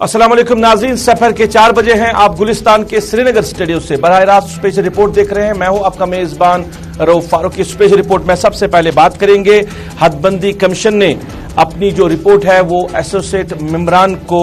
अस्सलाम वालेकुम नाज़रीन, सफर के 4 बजे हैं। आप गुलिस्तान के श्रीनगर स्टूडियो से बराह रास्त स्पेशल रिपोर्ट देख रहे हैं। मैं हूं आपका मेजबान रऊफ फारूक। की स्पेशल रिपोर्ट में सबसे पहले बात करेंगे, हदबंदी कमीशन ने अपनी जो रिपोर्ट है वो एसोसिएट मेंबरान को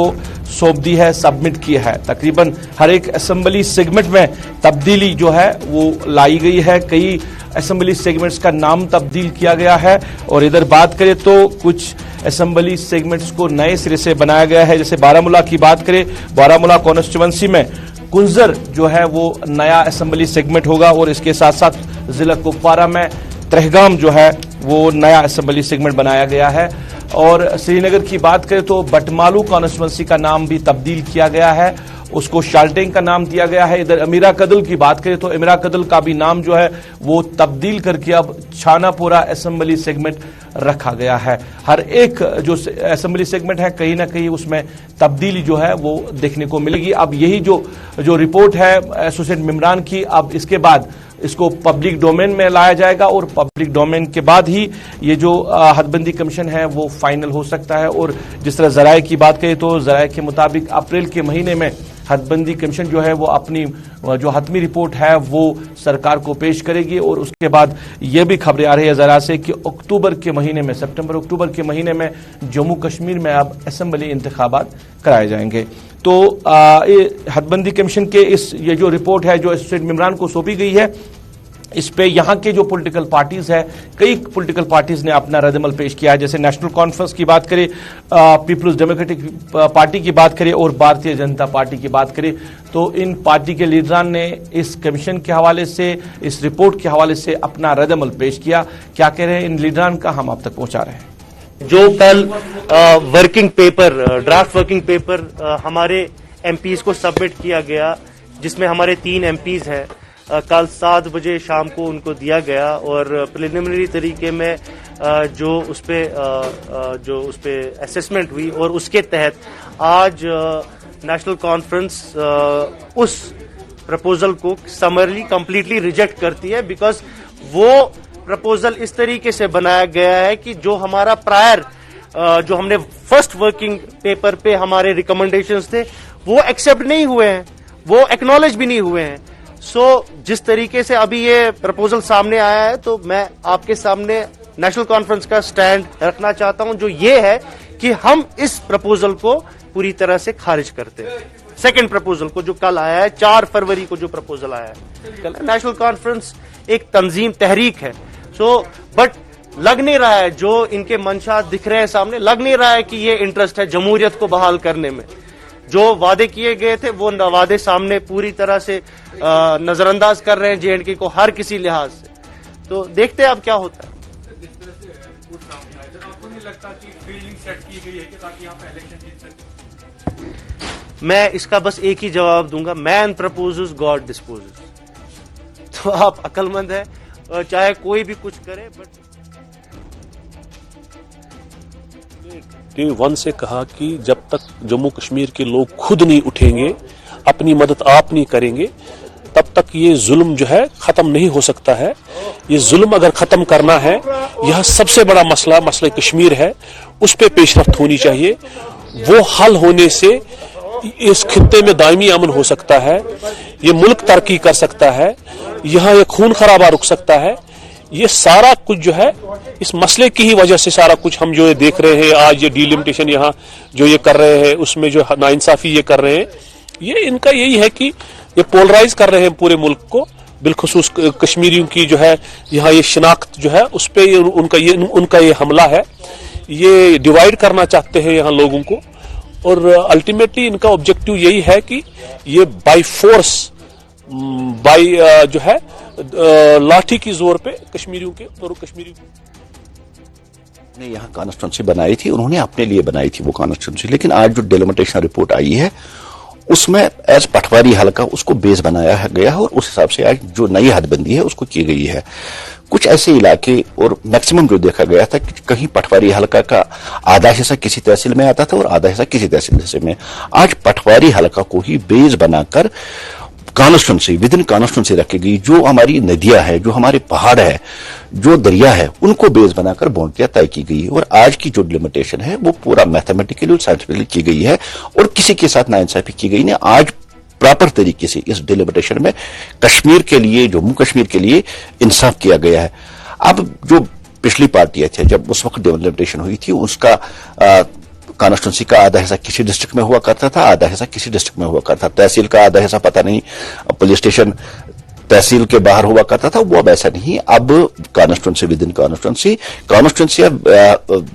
सौंप दी है, सबमिट की है। तकरीबन हर एक असेंबली सेगमेंट में तब्दीली जो है वो लाई गई है। कई असेंबली सेगमेंट्स का नाम तब्दील किया गया है और इधर बात करें तो कुछ असेंबली सेगमेंट्स को नए सिरे से बनाया गया है। जैसे बारामूला की बात करें, बारामूला कॉन्स्टिट्यूएंसी में कुंजर जो है वो नया असेंबली सेगमेंट होगा और इसके साथ साथ जिला कुपवारा में त्रेहगाम जो है वो नया असेंबली सेगमेंट बनाया गया है। और श्रीनगर की बात करें तो बटमालू कॉन्स्टिट्यूएंसी का नाम भी तब्दील किया गया है, उसको शाल्टेंग का नाम दिया गया है। इधर अमीरा कदल की बात करें तो अमीरा कदल का भी नाम जो है वो तब्दील करके अब छानापुरा असेंबली सेगमेंट रखा गया है। हर एक जो असेंबली सेगमेंट है कहीं ना कहीं उसमें तब्दीली जो है वो देखने को मिलेगी। अब यही जो रिपोर्ट है एसोसिएट मेंबरान की, अब इसके बाद इसको पब्लिक डोमेन में लाया जाएगा और पब्लिक डोमेन के बाद ही ये जो हदबंदी कमीशन है वो फाइनल हो सकता है। और जिस तरह जराये की बात करें तो जराये के मुताबिक अप्रैल के महीने में हदबंदी कमीशन जो है वो अपनी जो हतमी रिपोर्ट है वो सरकार को पेश करेगी। और उसके बाद ये भी खबरें आ रही है जरा से कि अक्टूबर के महीने में, सितंबर अक्टूबर के महीने में जम्मू कश्मीर में अब असेंबली इंतखाबात कराए जाएंगे। तो हदबंदी कमीशन के ये जो रिपोर्ट है जो एसोसिएट मेंबरान को सौंपी गई है, इस पे यहाँ के जो पॉलिटिकल पार्टीज है, कई पॉलिटिकल पार्टीज ने अपना रद्दमल पेश किया है। जैसे नेशनल कॉन्फ्रेंस की बात करें, पीपल्स डेमोक्रेटिक पार्टी की बात करें और भारतीय जनता पार्टी की बात करें, तो इन पार्टी के लीडरान ने इस कमीशन के हवाले से, इस रिपोर्ट के हवाले से अपना रद्दमल पेश किया। क्या कह रहे हैं इन लीडरान का, हम आप तक पहुंचा रहे हैं। जो कल working paper, draft working paper हमारे एमपीज को सबमिट किया गया, जिसमें हमारे 3 एमपीज हैं, कल 7 बजे शाम को उनको दिया गया। और प्रिलिमिनरी तरीके में जो उस पे असेसमेंट हुई और उसके तहत आज नेशनल कॉन्फ्रेंस उस प्रपोजल को समरली कंप्लीटली रिजेक्ट करती है, बिकॉज वो प्रपोजल इस तरीके से बनाया गया है कि जो हमारा प्रायर जो हमने फर्स्ट वर्किंग पेपर पे हमारे रिकमेंडेशंस थे वो एक्सेप्ट नहीं हुए हैं, वो एक्नॉलेज भी नहीं हुए हैं। जिस तरीके से अभी ये प्रपोजल सामने आया है, तो मैं आपके सामने नेशनल कॉन्फ्रेंस का स्टैंड रखना चाहता हूं, जो ये है कि हम इस प्रपोजल को पूरी तरह से खारिज करते हैं। सेकंड प्रपोजल को जो कल आया है, 4 फरवरी को जो प्रपोजल आया है कल, नेशनल कॉन्फ्रेंस एक तंजीम तहरीक है। बट लग नहीं रहा है, जो इनके मंशा दिख रहे हैं सामने, लग नहीं रहा है कि ये इंटरेस्ट है जमहूरियत को बहाल करने में। जो वादे किए गए थे वो वादे सामने पूरी तरह से नजरअंदाज कर रहे हैं जेएंडके को हर किसी लिहाज से। तो देखते हैं अब क्या होता है। मैं इसका बस एक ही जवाब दूंगा, मैन प्रपोजेस गॉड डिस्पोजेस। तो आप अक्लमंद है, चाहे कोई भी कुछ करे। बट डे 1 से कहा कि जब तक जम्मू कश्मीर के लोग खुद नहीं उठेंगे, अपनी मदद आप नहीं करेंगे, तब तक ये जुल्म जो है खत्म नहीं हो सकता है। ये जुल्म अगर खत्म करना है, यह सबसे बड़ा मसला कश्मीर है, उस पे पेशरफ्त होनी चाहिए। वो हल होने से इस खित्ते में दायमी अमन हो सकता है, ये मुल्क तरक्की कर सकता है, यहाँ ये खून खराबा रुक सकता है। ये सारा कुछ जो है इस मसले की ही वजह से सारा कुछ हम जो ये देख रहे हैं आज, ये डिलिमिटेशन यहाँ जो ये कर रहे हैं, उसमें जो नाइंसाफी ये कर रहे हैं, ये इनका यही है कि ये पोलराइज कर रहे हैं पूरे मुल्क को, बिलखुसूस कश्मीरियों की जो है यहाँ ये शिनाख्त जो है उस पे उनका ये हमला है। ये डिवाइड करना चाहते हैं यहाँ लोगों को, और अल्टीमेटली इनका ऑब्जेक्टिव यही है कि ये बाय फोर्स, जो है लाठी की जोर पे कश्मीरियों ने यहाँ कॉन्स्टिट्यूंसी बनाई थी, उन्होंने अपने लिए बनाई थी वो कॉन्स्टिट्यूंसी। लेकिन आज जो डेलिमिटेशन रिपोर्ट आई है उसमें एज पटवारी हल्का उसको बेस बनाया गया है और उस हिसाब से आज जो नई हदबंदी है उसको की गई है। कुछ ऐसे इलाके और मैक्सिमम जो देखा गया था कि कहीं पटवारी हल्का का आधा हिस्सा किसी तहसील में आता था और आधा हिस्सा किसी तहसील में। आज पटवारी हल्का को ही बेस बनाकर कॉन्स्टिट्यूंसी विद इन कॉन्स्टिट्यूंसी रखी गई, जो हमारी नदियां हैं, जो हमारे पहाड़ है, जो दरिया है, उनको बेस बनाकर बाउंड्रियां तय की गई है। और आज की जो डिलिमिटेशन है वो पूरा मैथमेटिकली और साइंटिफिकली की गई है और किसी के साथ नाइंसाफी की गई नहीं। आज प्रॉपर तरीके से इस डिलिमिटेशन में कश्मीर के लिए, जम्मू कश्मीर के लिए इंसाफ किया गया है। अब जो पिछली पार्टियां थे, जब उस वक्त डिलिमिटेशन हुई थी, उसका कॉन्स्टिट्यूंसी का आधा हिस्सा किसी डिस्ट्रिक्ट में हुआ करता था, आधा हिस्सा किसी डिस्ट्रिक्ट में हुआ करता था। तहसील का आधा हिस्सा पता नहीं, पुलिस स्टेशन तहसील के बाहर हुआ करता था, वो अब ऐसा नहीं। अब कॉन्स्टिट्यूंसी विद इन कॉन्स्टिट्यूंसी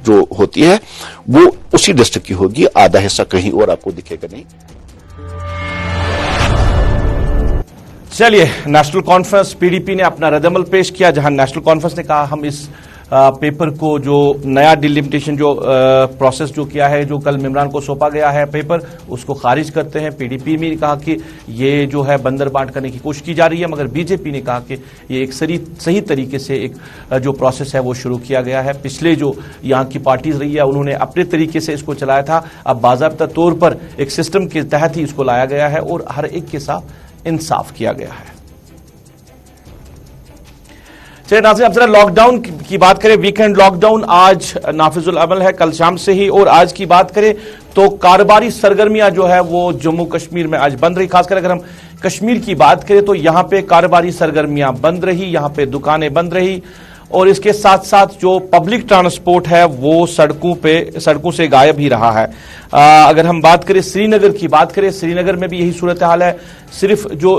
जो होती है वो उसी डिस्ट्रिक्ट की होगी, आधा हिस्सा कहीं और आपको दिखेगा नहीं। चलिए, नेशनल कॉन्फ्रेंस पीडीपी ने अपना रद्दअमल पेश किया, जहां नेशनल कॉन्फ्रेंस ने कहा हम इस पेपर को, जो नया डिलिमिटेशन जो प्रोसेस जो किया है, जो कल इमरान को सौंपा गया है पेपर, उसको खारिज करते हैं। पीडीपी ने कहा कि ये जो है बंदर बांट करने की कोशिश की जा रही है, मगर बीजेपी ने कहा कि ये एक सही तरीके से एक जो प्रोसेस है वो शुरू किया गया है। पिछले जो यहाँ की पार्टीज रही है उन्होंने अपने तरीके से इसको चलाया था, अब बाज़ाब्ता तौर पर एक सिस्टम के तहत ही इसको लाया गया है और हर एक के साथ इंसाफ किया गया है। चलिए नाज़रीन, अब जरा लॉकडाउन की बात करें। वीकेंड लॉकडाउन आज नाफिजुल अमल है, कल शाम से ही। और आज की बात करें तो कारोबारी सरगर्मियां जो है वो जम्मू कश्मीर में आज बंद रही। खासकर अगर हम कश्मीर की बात करें तो यहां पे कारोबारी सरगर्मियां बंद रही, यहां पे दुकानें बंद रही और इसके साथ साथ जो पब्लिक ट्रांसपोर्ट है वो सड़कों से गायब ही रहा है। अगर हम बात करें श्रीनगर की बात करें, श्रीनगर में भी यही सूरत हाल है। सिर्फ जो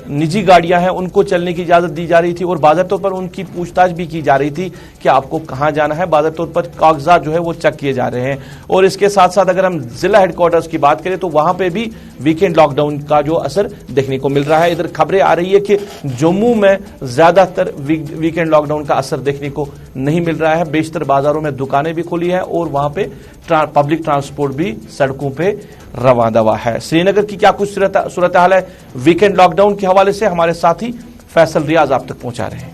निजी गाड़ियां हैं उनको चलने की इजाजत दी जा रही थी और बाज़ाब्ता तौर पर उनकी पूछताछ भी की जा रही थी कि आपको कहां जाना है। बाज़ाब्ता तौर पर कागजात जो है वो चेक किए जा रहे हैं। और इसके साथ साथ अगर हम जिला हेडक्वार्टर्स की बात करें तो वहां पे भी वीकेंड लॉकडाउन का जो असर देखने को मिल रहा है। इधर खबरें आ रही है कि जम्मू में ज्यादातर वीकेंड लॉकडाउन का असर देखने को नहीं मिल रहा है। बेशतर बाजारों में दुकानें भी खुली हैं और वहां पे पब्लिक ट्रांसपोर्ट भी सड़कों पे रवां दवा है। श्रीनगर की क्या कुछ सूरत हाल है वीकेंड लॉकडाउन के हवाले से, हमारे साथी फैसल रियाज आप तक पहुंचा रहे हैं।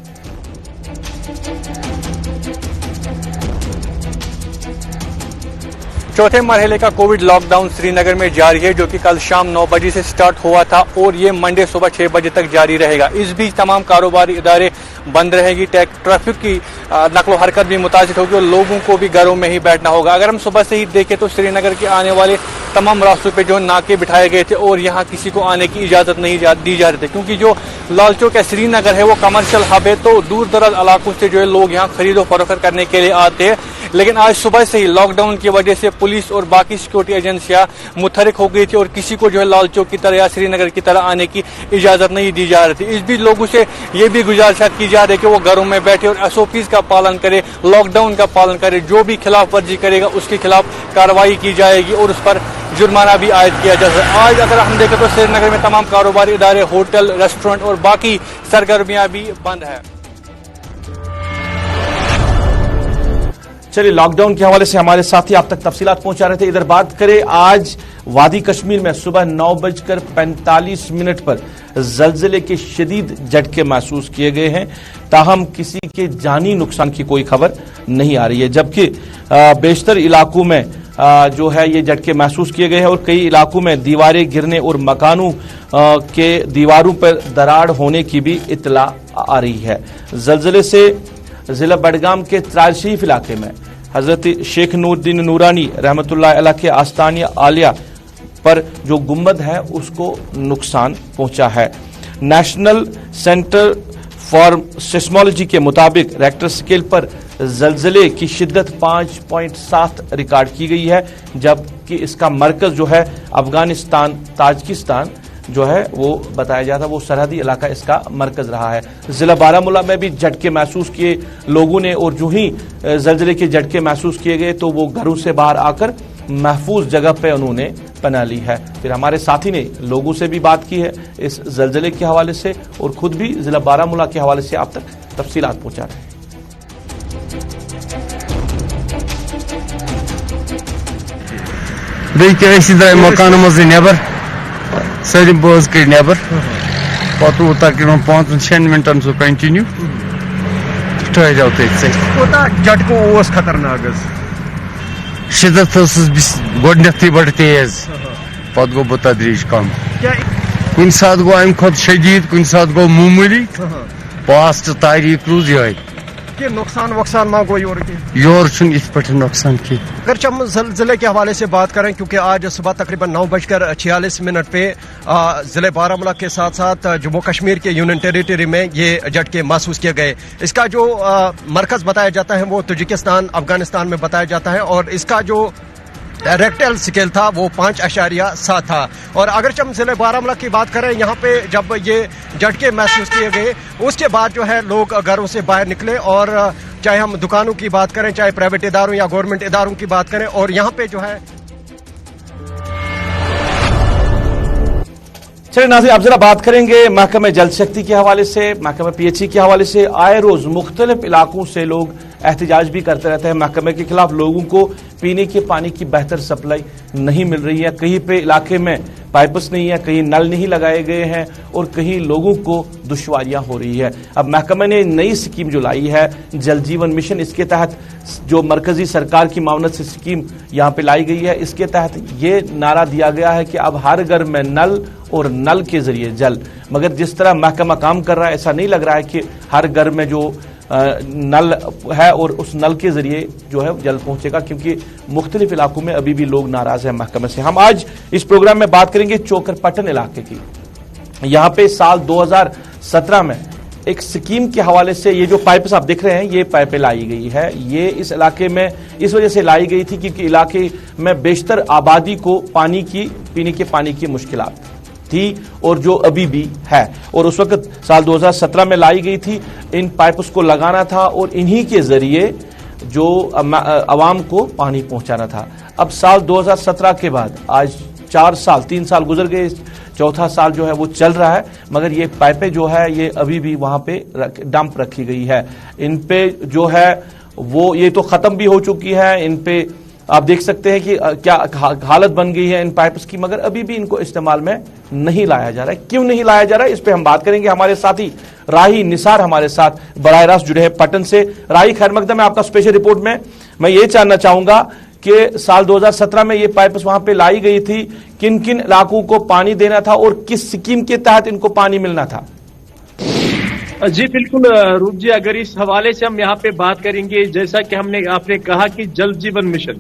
चौथे मरहले का कोविड लॉकडाउन श्रीनगर में जारी है, जो कि कल शाम 9 बजे से स्टार्ट हुआ था और ये मंडे सुबह 6 बजे तक जारी रहेगा। इस बीच तमाम कारोबारी इदारे बंद रहेगी, ट्रैफिक की नकलो हरकत भी मुतासिर होगी और लोगों को भी घरों में ही बैठना होगा। अगर हम सुबह से ही देखें तो श्रीनगर के आने वाले तमाम रास्तों पे जो नाके बिठाए गए थे और यहाँ किसी को आने की इजाजत नहीं दी जा रही थी, क्योंकि जो लाल चौक है श्रीनगर है वो कमर्शियल हब है, तो दूर दराज इलाकों से जो है लोग यहाँ खरीदो फरोख्त करने के लिए आते हैं। लेकिन आज सुबह से ही लॉकडाउन की वजह से पुलिस और बाकी सिक्योरिटी एजेंसियां मुतहरिक हो गई थी और किसी को जो है लाल चौक की तरह या श्रीनगर की तरह आने की इजाजत नहीं दी जा रही थी। इस बीच लोगों से ये भी गुजारिश की जा रही है कि वो घरों में बैठे और SOPs का पालन करे, लॉकडाउन का पालन करे। जो भी खिलाफ वर्जी करेगा उसके खिलाफ कार्रवाई की जाएगी और उस पर जुर्माना भी आयद किया जाएगा। आज अगर हम देखें तो श्रीनगर में तमाम कारोबारी इदारे, होटल, रेस्टोरेंट और बाकी सरगर्मियां भी बंद है। चलिए, लॉकडाउन के हवाले से हमारे साथी आप तक तफसीलात पहुंचा रहे थे। इधर बात करें, आज वादी कश्मीर में सुबह 9:45 पर जलजिले के शदीद झटके महसूस किए गए हैं, ताहम किसी के जानी नुकसान की कोई खबर नहीं आ रही है। जबकि बेशतर इलाकों में जो है ये झटके महसूस किए गए हैं और कई इलाकों में दीवारें गिरने और मकानों के दीवारों पर दरार होने की भी इत्तला आ रही है। जलजिले से जिला बडगाम के त्राल शरीफ इलाके में हजरत शेख नूरुद्दीन नूरानी रहमतुल्लाह अलैह के आस्तानिया आलिया पर जो गुंबद है उसको नुकसान पहुंचा है। नेशनल सेंटर फॉर सिस्मोलॉजी के मुताबिक रेक्टर स्केल पर जलजिले की शिद्दत 5.7 रिकॉर्ड की गई है, जबकि इसका मरकज जो है अफगानिस्तान ताजिकिस्तान जो है वो बताया जाता है, वो सरहदी इलाका इसका मरकज रहा है। जिला बारामूला में भी झटके महसूस किए लोगों ने और जो ही जलजिले के झटके महसूस किए गए तो वो घरों से बाहर आकर महफूज जगह पे उन्होंने पनाह ली है। फिर हमारे साथी ने लोगों से भी बात की है इस जलजिले के हवाले से और खुद भी जिला बारामूला के हवाले से आप तक तफसीलात पहुंचा रहे हैं। मकान मज नबर सारी बोझ कर नबर पे तकरीबन 5-6 मिनटन सह कंटिन्यू ठहर झटको खतरनाक शिदत गोडनथ बड़ तेज पे गो बतदरीज कम کن سات گو ام کھت شدید کن سات گو معمولی پاسٹ تاریخ روز یہ کہ نقصان وقصان ماں گو یور کی یور چھ اس پہ نقصان کی. اگر ہم زلزلے کے حوالے سے بات کریں کیونکہ آج صبح تقریباً 9:46 پہ ضلع بارہمولہ کے ساتھ ساتھ جموں کشمیر کے یونین ٹیریٹری میں یہ جھٹکے محسوس کیے گئے. اس کا جو مرکز بتایا جاتا ہے وہ تاجکستان افغانستان میں بتایا جاتا ہے اور اس کا جو ریکٹل اسکیل تھا وہ 5.7 تھا. اور اگر ہم ضلع بارہمولہ کی بات کریں یہاں پہ جب یہ جھٹکے محسوس کیے گئے اس کے بعد جو ہے لوگ گھروں سے باہر نکلے اور چاہے ہم دکانوں کی بات کریں چاہے پرائیویٹ اداروں یا گورنمنٹ اداروں کی بات کریں اور یہاں پہ جو ہے. چلیے ناظرین اب ذرا بات کریں گے محکمہ جل شکتی کے حوالے سے محکمہ پی ایچ ای کے حوالے سے. آئے روز مختلف علاقوں سے لوگ احتجاج بھی کرتے رہتے ہیں محکمے کے خلاف. لوگوں کو پینے کے پانی کی بہتر سپلائی نہیں مل رہی ہے, کہیں پہ علاقے میں پائپس نہیں ہے, کہیں نل نہیں لگائے گئے ہیں اور کہیں لوگوں کو دشواریاں ہو رہی ہے. اب محکمہ نے نئی اسکیم جو لائی ہے جل جیون مشن, اس کے تحت جو مرکزی سرکار کی معاونت سے اسکیم یہاں پہ لائی گئی ہے, اس کے تحت یہ نعرہ دیا گیا ہے کہ اب ہر گھر میں نل اور نل کے ذریعے جل. مگر جس طرح محکمہ کام کر رہا ہے ایسا نہیں لگ رہا ہے کہ ہر گھر میں جو نل ہے اور اس نل کے ذریعے جو ہے جل پہنچے گا, کیونکہ مختلف علاقوں میں ابھی بھی لوگ ناراض ہیں محکمے سے. ہم آج اس پروگرام میں بات کریں گے چوکر پٹن علاقے کی. یہاں پہ سال 2017 میں ایک سکیم کے حوالے سے یہ جو پائپس آپ دیکھ رہے ہیں یہ پائپیں لائی گئی ہے. یہ اس علاقے میں اس وجہ سے لائی گئی تھی کیونکہ علاقے میں بیشتر آبادی کو پینے کے پانی کی مشکلات تھی اور جو ابھی بھی ہے, اور اس وقت سال 2017 میں لائی گئی تھی. ان پائپس کو لگانا تھا اور انہی کے ذریعے جو عوام کو پانی پہنچانا تھا. اب سال 2017 کے بعد آج 3 سال گزر گئے, چوتھا سال جو ہے وہ چل رہا ہے, مگر یہ پائپیں جو ہے یہ ابھی بھی وہاں پہ ڈمپ رکھی گئی ہے. ان پہ جو ہے وہ یہ تو ختم بھی ہو چکی ہے, ان پہ آپ دیکھ سکتے ہیں کہ کیا حالت بن گئی ہے ان پائپس کی, مگر ابھی بھی ان کو استعمال میں نہیں لایا جا رہا ہے. کیوں نہیں لایا جا رہا ہے اس پہ ہم بات کریں گے. ہمارے ساتھی راہی نثار ہمارے ساتھ براہ راست جڑے ہیں پٹن سے. راہی خیر مقدم ہے آپ کا اسپیشل رپورٹ میں یہ جاننا چاہوں گا کہ سال 2017 میں یہ پائپس وہاں پہ لائی گئی تھی, کن کن علاقوں کو پانی دینا تھا اور کس سکیم کے تحت ان کو پانی ملنا تھا؟ جی بالکل روپ جی, اگر اس حوالے سے ہم یہاں پہ بات کریں گے جیسا کہ آپ نے کہا کہ جل جیون مشن,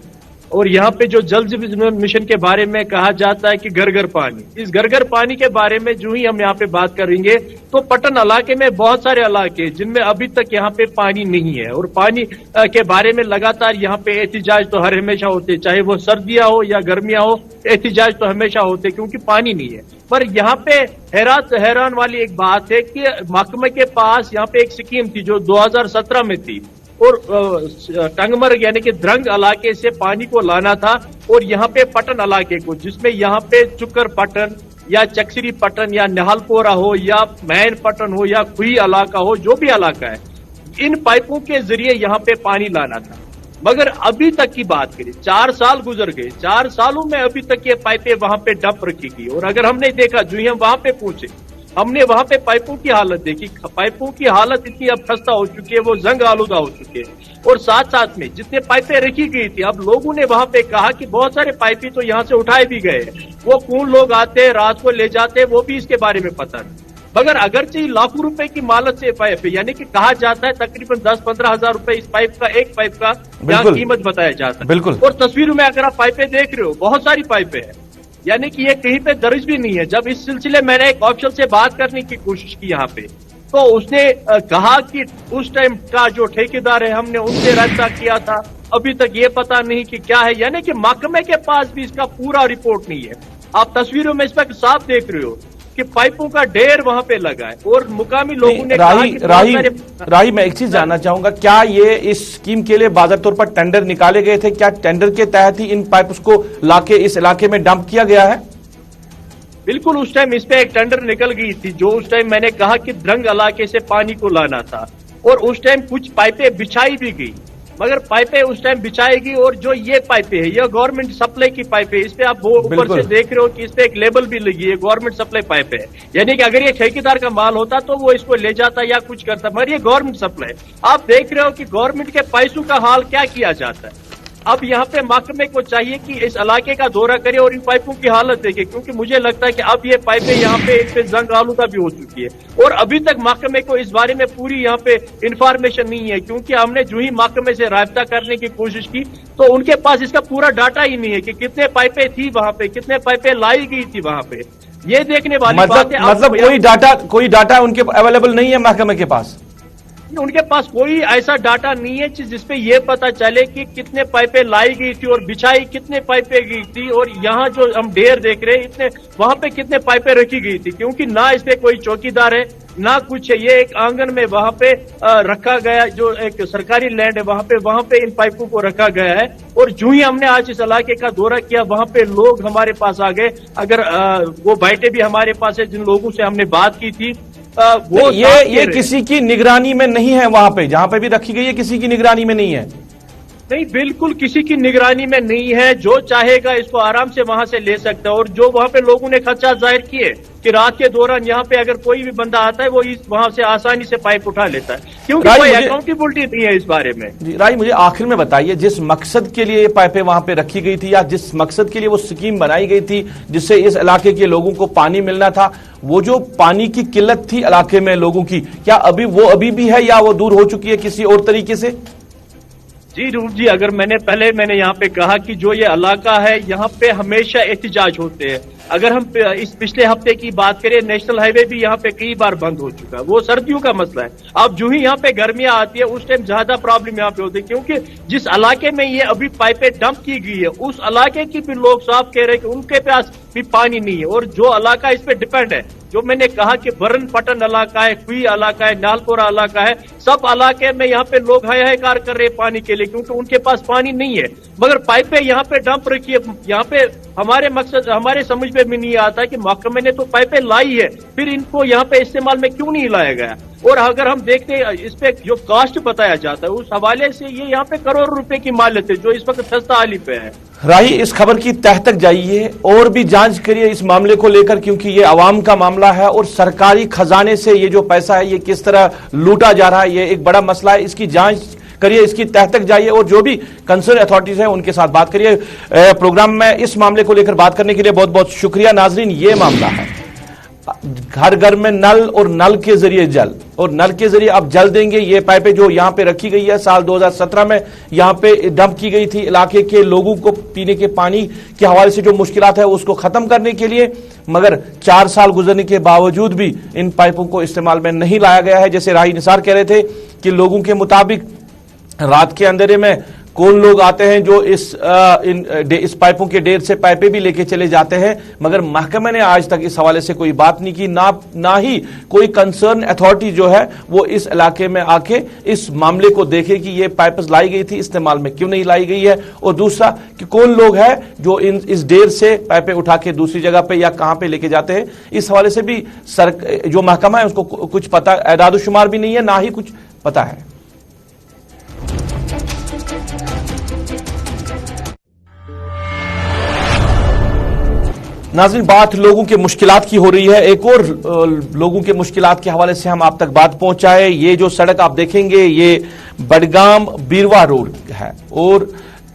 اور یہاں پہ جو جل جیون مشن کے بارے میں کہا جاتا ہے کہ گھر گھر پانی, اس گھر گھر پانی کے بارے میں جو ہی ہم یہاں پہ بات کریں گے تو پٹن علاقے میں بہت سارے علاقے جن میں ابھی تک یہاں پہ پانی نہیں ہے, اور پانی کے بارے میں لگاتار یہاں پہ احتجاج تو ہر ہمیشہ ہوتے, چاہے وہ سردیاں ہو یا گرمیاں ہو, احتجاج تو ہمیشہ ہوتے کیونکہ پانی نہیں ہے. پر یہاں پہ حیران والی ایک بات ہے کہ محکمہ کے پاس یہاں پہ ایک سکیم تھی جو 2017 میں تھی, اور ٹنگمرگ یعنی کہ درنگ علاقے سے پانی کو لانا تھا, اور یہاں پہ پٹن علاقے کو, جس میں یہاں پہ چکر پٹن یا چکسری پٹن یا نہال پورا ہو یا مین پٹن ہو یا کھوئی علاقہ ہو, جو بھی علاقہ ہے, ان پائپوں کے ذریعے یہاں پہ پانی لانا تھا. مگر ابھی تک کی بات کریں 4 سال گزر گئے, 4 سالوں میں ابھی تک یہ پائپیں وہاں پہ ڈپ رکھی گئی. اور اگر ہم نے دیکھا جو ہی ہم وہاں پہ پہنچے, ہم نے وہاں پہ پائپوں کی حالت دیکھی, پائپوں کی حالت اتنی اب خستہ ہو چکی ہے, وہ زنگ آلودہ ہو چکے ہیں. اور ساتھ میں جتنے پائپیں رکھی گئی تھی, اب لوگوں نے وہاں پہ کہا کہ بہت سارے پائپیں تو یہاں سے اٹھائے بھی گئے ہیں, وہ کون لوگ آتے رات کو لے جاتے وہ بھی اس کے بارے میں پتہ نہیں. مگر اگرچہ لاکھوں روپے کی مالت سے پائپ ہے, یعنی کہ کہا جاتا ہے تقریباً 10-15 ہزار روپے اس پائپ کا, ایک پائپ کا یہاں قیمت بتایا جاتا ہے. بالکل. اور تصویروں میں اگر آپ پائپیں دیکھ رہے ہو بہت ساری پائپیں ہیں, یعنی کہ یہ کہیں پہ درج بھی نہیں ہے. جب اس سلسلے میں نے ایک آفیسر سے بات کرنے کی کوشش کی یہاں پہ, تو اس نے کہا کہ اس ٹائم کا جو ٹھیکیدار ہے ہم نے ان سے رابطہ کیا تھا, ابھی تک یہ پتا نہیں کہ کیا ہے, یعنی کہ محکمے کے پاس بھی اس کا پورا رپورٹ نہیں ہے. آپ تصویروں میں اس وقت صاف دیکھ رہے ہو کہ پائپوں کا ڈھیر وہاں پہ لگا ہے, اور مقامی لوگوں نے راہی میں ایک چیز جاننا چاہوں گا, کیا یہ اس اسکیم کے لیے باضابطہ طور پر ٹینڈر نکالے گئے تھے؟ کیا ٹینڈر کے تحت ہی ان پائپس کو لا کے اس علاقے میں ڈمپ کیا گیا ہے؟ بالکل, اس ٹائم اس پہ ایک ٹینڈر نکل گئی تھی, جو اس ٹائم میں نے کہا کہ درنگ علاقے سے پانی کو لانا تھا, اور اس ٹائم کچھ پائپیں بچھائی بھی گئی. مگر پائپیں اس ٹائم بچھائے گی, اور جو یہ پائپیں ہیں یہ گورنمنٹ سپلائی کی پائپیں, اس پہ آپ وہ اوپر سے دیکھ رہے ہو کہ اس پہ ایک لیبل بھی لگی ہے گورنمنٹ سپلائی پائپ ہے. یعنی کہ اگر یہ ٹھیکیدار کا مال ہوتا تو وہ اس کو لے جاتا یا کچھ کرتا, مگر یہ گورنمنٹ سپلائی. آپ دیکھ رہے ہو کہ گورنمنٹ کے پیسوں کا حال کیا کیا جاتا ہے. अब यहाँ पे महकमे को चाहिए कि इस इलाके का दौरा करे और इन पाइपों की हालत देखे, क्योंकि मुझे लगता है कि अब ये पाइपें यहाँ पे इन पे जंग आलूदा भी हो चुकी है और अभी तक महकमे को इस बारे में पूरी यहाँ पे इंफॉर्मेशन नहीं है, क्योंकि हमने जो ही महकमे से राब्ता करने की कोशिश की तो उनके पास इसका पूरा डाटा ही नहीं है कि कितने पाइपें थी वहां पे, कितने पाइपें लाई गई थी वहां पे। ये देखने वाली बात है। मतलब कोई डाटा उनके अवेलेबल नहीं है महकमे के पास? उनके पास कोई ऐसा डाटा नहीं है जिसपे ये पता चले कि कितने पाइपें लाई गई थी और बिछाई कितने पाइपें गई थी और यहाँ जो हम ढेर देख रहे हैं इतने वहां पे कितने पाइपें रखी गई थी, क्योंकि ना इस पे कोई चौकीदार है ना कुछ है। ये एक आंगन में वहां पे रखा गया, जो एक सरकारी लैंड है वहां पे इन पाइपों को रखा गया है। और जो ही हमने आज इस इलाके का दौरा किया वहां पे लोग हमारे पास आ गए, अगर वो बैठे भी हमारे पास है जिन लोगों से हमने बात की थी वो ये किसी की निगरानी में नहीं है, वहां पे जहां पे भी रखी गई है किसी की निगरानी में नहीं है? नहीं, बिल्कुल किसी की निगरानी में नहीं है। जो चाहेगा इसको आराम से वहां से ले सकता है। और जो वहां पे लोगों ने खदशा जाहिर किए कि रात के दौरान यहाँ पे अगर कोई भी बंदा आता है वो वहां से आसानी से पाइप उठा लेता है, क्योंकि कोई अकाउंटेबिलिटी नहीं है इस बारे में। जी राय, मुझे आखिर में बताइए, जिस मकसद के लिए ये पाइपें वहां पे रखी गई थी या जिस मकसद के लिए वो स्कीम बनाई गई थी जिससे इस इलाके के लोगों को पानी मिलना था, वो जो पानी की किल्लत थी इलाके में लोगों की, क्या अभी भी है या वो दूर हो चुकी है किसी और तरीके से? जी रूप जी, अगर मैंने यहाँ पे कहा कि जो ये इलाका है यहाँ पे हमेशा एहतिजाज होते हैं। अगर हम इस पिछले हफ्ते की बात करें, नेशनल हाईवे भी यहाँ पे कई बार बंद हो चुका है, वो सर्दियों का मसला है। अब जो ही यहाँ पे गर्मियां आती है उस टाइम ज्यादा प्रॉब्लम यहाँ पे होती है, क्योंकि जिस इलाके में ये अभी पाइपें डंप की गई है उस इलाके की भी लोग साफ कह रहे हैं कि उनके पास भी पानी नहीं है। और जो इलाका इस पे डिपेंड है, जो मैंने कहा कि बरन पटन इलाका है, कुई इलाका है, नालपोरा इलाका है, सब इलाके में यहाँ पे लोग हाहाकार कर रहे हैं पानी के लिए, क्योंकि उनके पास पानी नहीं है। मगर पाइपें यहाँ पे डंप रखी है। यहाँ पे हमारे समझ में भी नहीं आता कि महकमे ने तो पाइपें लाई है, फिर इनको यहाँ पे इस्तेमाल में क्यों नहीं लाया गया। और अगर हम देखते हैं इस पे जो कास्ट बताया जाता है उस हवाले से ये यहाँ पे करोड़ रुपए की मालियत है जो इस वक्त सस्ता आली पे है। राही, इस खबर की तह तक जाइए और भी जांच करिए इस मामले को लेकर, क्योंकि ये आवाम का मामला है और सरकारी खजाने से ये जो पैसा है ये किस तरह लूटा जा रहा है ये एक बड़ा मसला है। इसकी जांच करिए, इसकी तह तक जाइए और जो भी कंसर्न अथॉरिटीज हैं उनके साथ बात करिए। प्रोग्राम में इस मामले को लेकर बात करने के लिए बहुत बहुत शुक्रिया। नाजरीन, ये मामला है घर घर में नल और नल के जरिए जल, और नल के जरिए अब जल देंगे। ये पाइपें जो यहां पे रखी गई है साल 2017 में यहां पे डंप की गई थी इलाके के लोगों को पीने के पानी के हवाले से जो मुश्किलात है उसको खत्म करने के लिए, मगर 4 साल गुजरने के बावजूद भी इन पाइपों को इस्तेमाल में नहीं लाया गया है। जैसे राही निसार कह रहे थे कि लोगों के मुताबिक रात के अंधेरे में कौन लोग आते हैं जो इस पाइपों के ढेर से पाइपें भी लेके चले जाते हैं, मगर महकमे ने आज तक इस हवाले से कोई बात नहीं की, ना ही कोई कंसर्न अथॉरिटी जो है वो इस इलाके में आके इस मामले को देखे कि ये पाइप्स लाई गई थी इस्तेमाल में क्यों नहीं लाई गई है, और दूसरा कि कौन लोग हैं जो इस ढेर से पाइपें उठा के दूसरी जगह पे या कहां पे लेके जाते हैं। इस हवाले से भी जो महकमा है उसको कुछ पता, एदाद शुमार भी नहीं है, ना ही कुछ पता है। नाज़रीन, बात लोगों के मुश्किलात की हो रही है। एक और लोगों के मुश्किलात के हवाले से हम आप तक बात पहुंचाए। ये जो सड़क आप देखेंगे ये बडगाम बीरवा रोड है और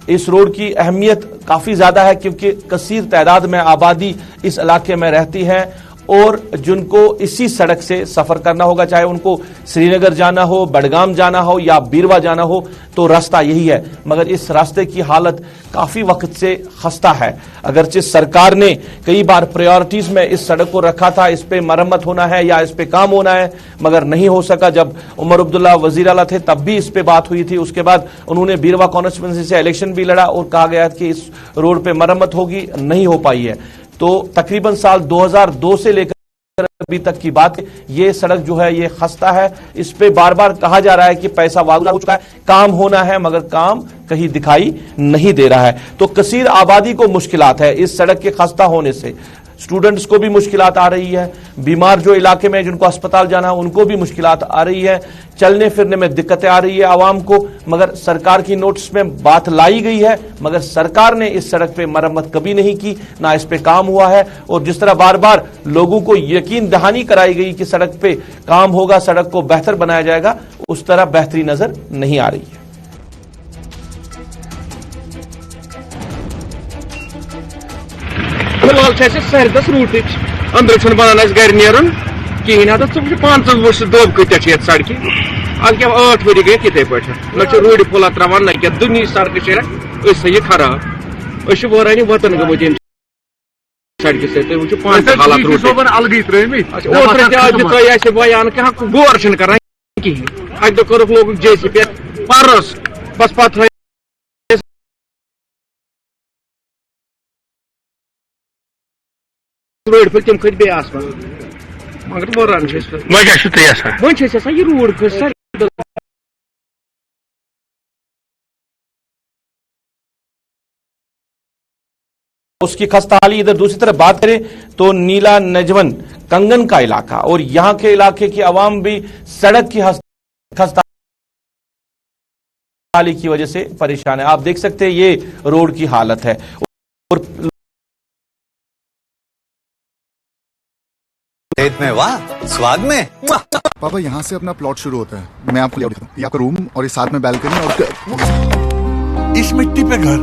इस रोड की अहमियत काफी ज्यादा है क्योंकि कसीर तादाद में आबादी इस इलाके में रहती है और जिनको इसी सड़क से सफर करना होगा, चाहे उनको श्रीनगर जाना हो, बडगाम जाना हो या बीरवा जाना हो, तो रास्ता यही है। मगर इस रास्ते की हालत काफी वक्त से खस्ता है। अगरचे सरकार ने कई बार प्रायोरिटीज में इस सड़क को रखा था, इस पे मरम्मत होना है या इस पे काम होना है, मगर नहीं हो सका। जब उमर अब्दुल्ला वजीर आला थे तब भी इस पे बात हुई थी। उसके बाद उन्होंने बीरवा कॉन्स्टिट्यूंसी से इलेक्शन भी लड़ा और कहा गया कि इस रोड पे मरम्मत होगी, नहीं हो पाई है। तो तकरीबन साल 2002 से लेकर अभी तक की बात है, ये सड़क जो है ये खस्ता है। इस पे बार बार कहा जा रहा है कि पैसा वादा हो चुका है, काम होना है, मगर काम कहीं दिखाई नहीं दे रहा है। तो कसीर आबादी को मुश्किलात है इस सड़क के खस्ता होने से। स्टूडेंट्स को भी मुश्किलात आ रही है, बीमार जो इलाके में जिनको अस्पताल जाना है उनको भी मुश्किलात आ रही है, चलने फिरने में दिक्कतें आ रही है आवाम को। मगर सरकार की नोटिस में बात लाई गई है, मगर सरकार ने इस सड़क पे मरम्मत कभी नहीं की, ना इस पे काम हुआ है। और जिस तरह बार बार लोगों को यकीन दहानी कराई गई कि सड़क पे काम होगा, सड़क को बेहतर बनाया जाएगा, उस तरह बेहतरी नजर नहीं आ रही है। فلحال سردس روٹ اندر بنان گھر نیرن کہین ادھر ژٕ 5 ؤرش دب کۭتیاہ چھِ یتھ سڑکہِ اد کیٛاہ 8 ؤری گٔے یِتھَے پٲٹھۍ نہ چھِ روڈِ پھُلا ترٛاوان نہ کینٛہہ دُنہِچ سڑکہٕ چھِ أسۍ تھٲیہِ خراب أسۍ چھِ وٲرانہِ وطن گٔمٕتۍ ییٚمہِ سڑکہِ سۭتۍ تُہۍ وٕچھِو پانہٕ تہِ حالات روڈ الگٕے ترٛٲومٕتۍ اوترٕ تہِ تۄہہِ آسہِ بیان کانٛہہ غور چھِنہٕ کران کِہیٖنۍ اکہِ دۄہ کوٚرُکھ لوگُکھ جے سی پی پرس بس پتہٕ تھٲے روڈ پھٔلۍ تِم کھٔتۍ بیٚیہِ آسمان مگر وٲران چھِ أسۍ وۄنۍ کیٛاہ چھُو تُہۍ یژھان وۄنۍ چھِ أسۍ یژھان یہِ روڈ کھٔسہِ سا اس کی خستہ حالی ادھر دوسری طرف بات کریں تو نیلا نجون کنگن کا علاقہ اور یہاں کے علاقے کی عوام بھی سڑک کی خستہ حالی کی وجہ سے پریشان ہے. آپ دیکھ سکتے ہیں یہ روڈ کی حالت ہے. اور میں واہ سواد میں پاپا یہاں سے اپنا پلاٹ شروع ہوتا ہے. میں آپ کو یہ آپ کا روم اور اس ساتھ میں بالکنی اور اس مٹی پہ گھر